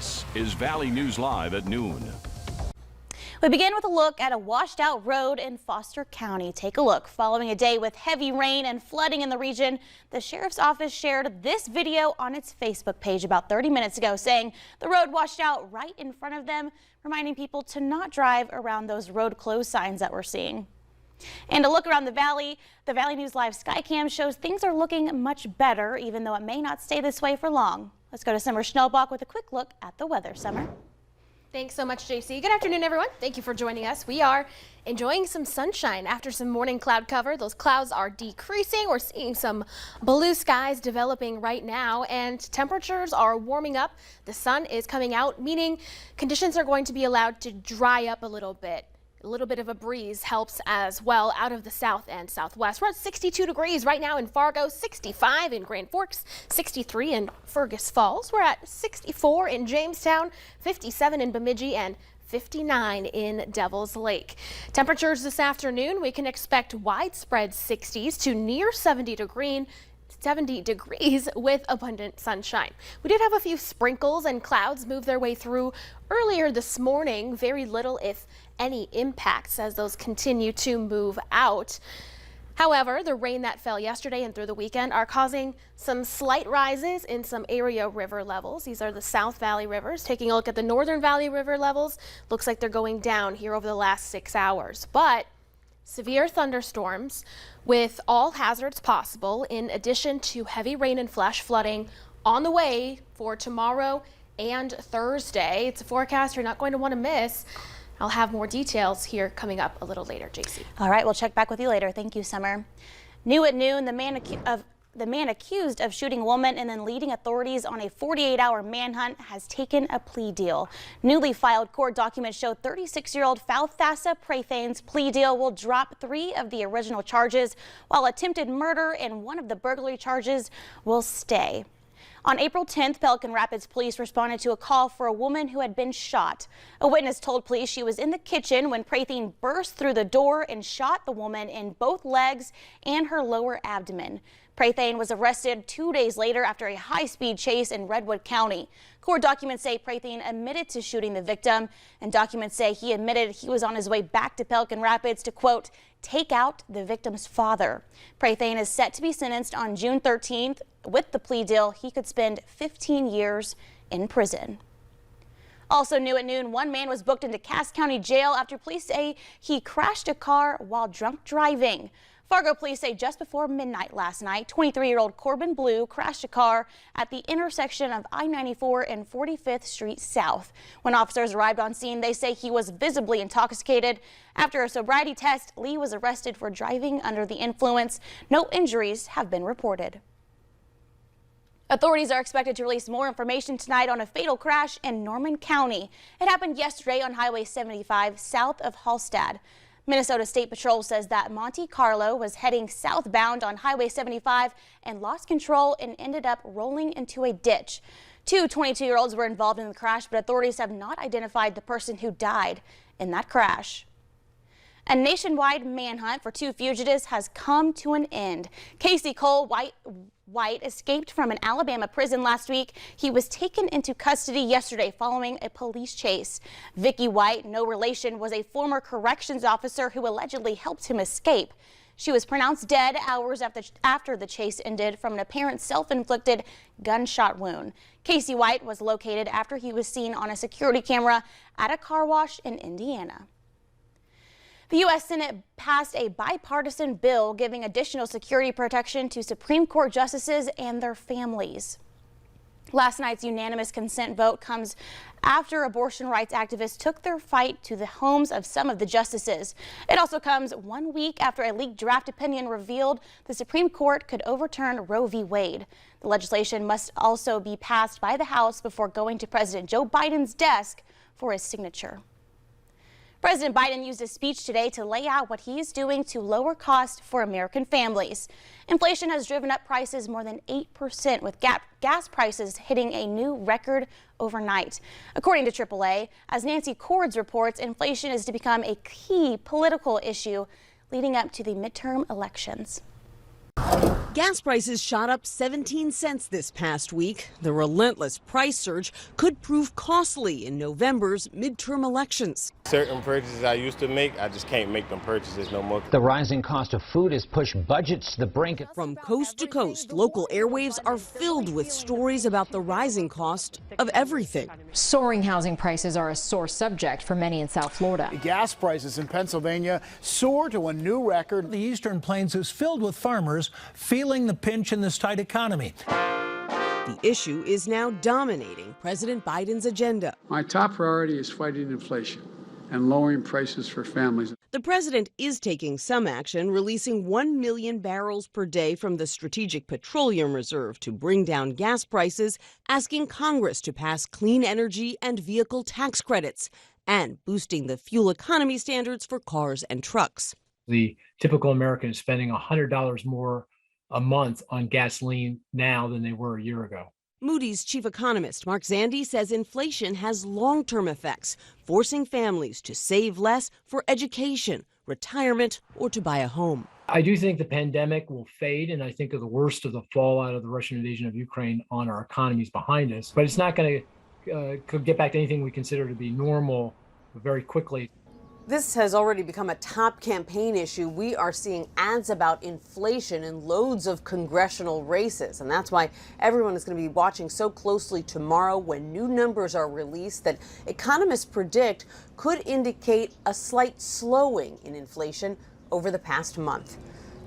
This is Valley News Live at noon. We begin with a look at a washed out road in Foster County. Take a look. Following a day with heavy rain and flooding in the region, the sheriff's office shared this video on its Facebook page about 30 minutes ago, saying the road washed out right in front of them, reminding people to not drive around those road closed signs that we're seeing. And a look around the Valley News Live Skycam shows things are looking much better, even though it may not stay this way for long. Let's go to Summer Schnellbach with a quick look at the weather. Summer. Thanks so much, JC. Good afternoon, everyone. Thank you for joining us. We are enjoying some sunshine after some morning cloud cover. Those clouds are decreasing. We're seeing some blue skies developing right now, and temperatures are warming up. The sun is coming out, meaning conditions are going to be allowed to dry up a little bit. A little bit of a breeze helps as well out of the south and southwest. We're at 62 degrees right now in Fargo, 65 in Grand Forks, 63 in Fergus Falls. We're at 64 in Jamestown, 57 in Bemidji, and 59 in Devil's Lake. Temperatures this afternoon, we can expect widespread 60s to near 70 degrees with abundant sunshine. We did have a few sprinkles and clouds move their way through earlier this morning. Very little, if any, impacts as those continue to move out. However, the rain that fell yesterday and through the weekend are causing some slight rises in some area river levels. These are the South Valley rivers. Taking a look at the Northern Valley river levels, looks like they're going down here over the last 6 hours. But severe thunderstorms with all hazards possible, in addition to heavy rain and flash flooding on the way for tomorrow and Thursday. It's a forecast you're not going to want to miss. I'll have more details here coming up a little later, JC. All right, we'll check back with you later. Thank you, Summer. New at noon, the man accused of shooting a woman and then leading authorities on a 48-hour manhunt has taken a plea deal. Newly filed court documents show 36-year-old Falthassa Prathane's plea deal will drop 3 of the original charges, while attempted murder and 1 of the burglary charges will stay. On April 10th, Pelican Rapids police responded to a call for a woman who had been shot. A witness told police she was in the kitchen when Prathane burst through the door and shot the woman in both legs and her lower abdomen. Prathane was arrested 2 days later after a high-speed chase in Redwood County. Court documents say Prathane admitted to shooting the victim, and documents say he admitted he was on his way back to Pelican Rapids to, quote, take out the victim's father. Prathane is set to be sentenced on June 13th. With the plea deal, he could spend 15 years in prison. Also new at noon, one man was booked into Cass County Jail after police say he crashed a car while drunk driving. Fargo police say just before midnight last night, 23-year-old Corbin Blue crashed a car at the intersection of I-94 and 45th Street South. When officers arrived on scene, they say he was visibly intoxicated. After a sobriety test, Lee was arrested for driving under the influence. No injuries have been reported. Authorities are expected to release more information tonight on a fatal crash in Norman County. It happened yesterday on Highway 75 south of Hallstatt. Minnesota State Patrol says that Monte Carlo was heading southbound on Highway 75 and lost control and ended up rolling into a ditch. 2 22-year-olds were involved in the crash, but authorities have not identified the person who died in that crash. A nationwide manhunt for 2 fugitives has come to an end. Casey Cole White escaped from an Alabama prison last week. He was taken into custody yesterday following a police chase. Vicky White, no relation, was a former corrections officer who allegedly helped him escape. She was pronounced dead hours after the chase ended from an apparent self-inflicted gunshot wound. Casey White was located after he was seen on a security camera at a car wash in Indiana. The U.S. Senate passed a bipartisan bill giving additional security protection to Supreme Court justices and their families. Last night's unanimous consent vote comes after abortion rights activists took their fight to the homes of some of the justices. It also comes 1 week after a leaked draft opinion revealed the Supreme Court could overturn Roe v. Wade. The legislation must also be passed by the House before going to President Joe Biden's desk for his signature. President Biden used his speech today to lay out what he is doing to lower costs for American families. Inflation has driven up prices more than 8%, with gas prices hitting a new record overnight. According to AAA, as Nancy Cordes reports, inflation is to become a key political issue leading up to the midterm elections. Gas prices shot up 17 cents this past week. The relentless price surge could prove costly in November's midterm elections. Certain purchases I used to make, I just can't make them purchases no more. The rising cost of food has pushed budgets to the brink. From coast to coast, local airwaves are filled with stories about the rising cost of everything. Soaring housing prices are a sore subject for many in South Florida. Gas prices in Pennsylvania soar to a new record. The Eastern Plains is filled with farmers feeling the pinch in this tight economy. The issue is now dominating President Biden's agenda. My top priority is fighting inflation and lowering prices for families. The president is taking some action, releasing 1 million barrels per day from the Strategic Petroleum Reserve to bring down gas prices, asking Congress to pass clean energy and vehicle tax credits, and boosting the fuel economy standards for cars and trucks. The typical American is spending $100 more a month on gasoline now than they were a year ago. Moody's chief economist Mark Zandi says inflation has long-term effects, forcing families to save less for education, retirement, or to buy a home. I do think the pandemic will fade, and I think of the worst of the fallout of the Russian invasion of Ukraine on our economies behind us. But it's not going to get back to anything we consider to be normal very quickly. This has already become a top campaign issue. We are seeing ads about inflation in loads of congressional races. And that's why everyone is going to be watching so closely tomorrow when new numbers are released that economists predict could indicate a slight slowing in inflation over the past month.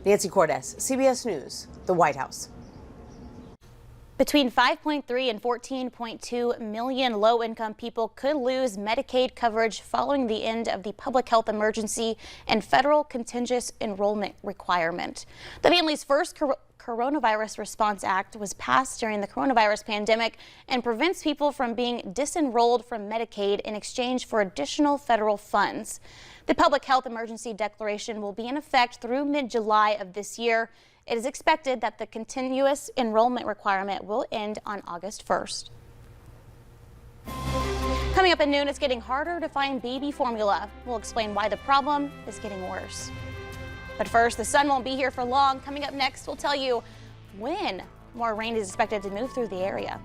Nancy Cordes, CBS News, the White House. Between 5.3 and 14.2 million low-income people could lose Medicaid coverage following the end of the public health emergency and federal contingent enrollment requirement. The family's first Coronavirus Response Act was passed during the coronavirus pandemic and prevents people from being disenrolled from Medicaid in exchange for additional federal funds. The public health emergency declaration will be in effect through mid-July of this year. It is expected that the continuous enrollment requirement will end on August 1st. Coming up at noon, it's getting harder to find baby formula. We'll explain why the problem is getting worse. But first, the sun won't be here for long. Coming up next, we'll tell you when more rain is expected to move through the area.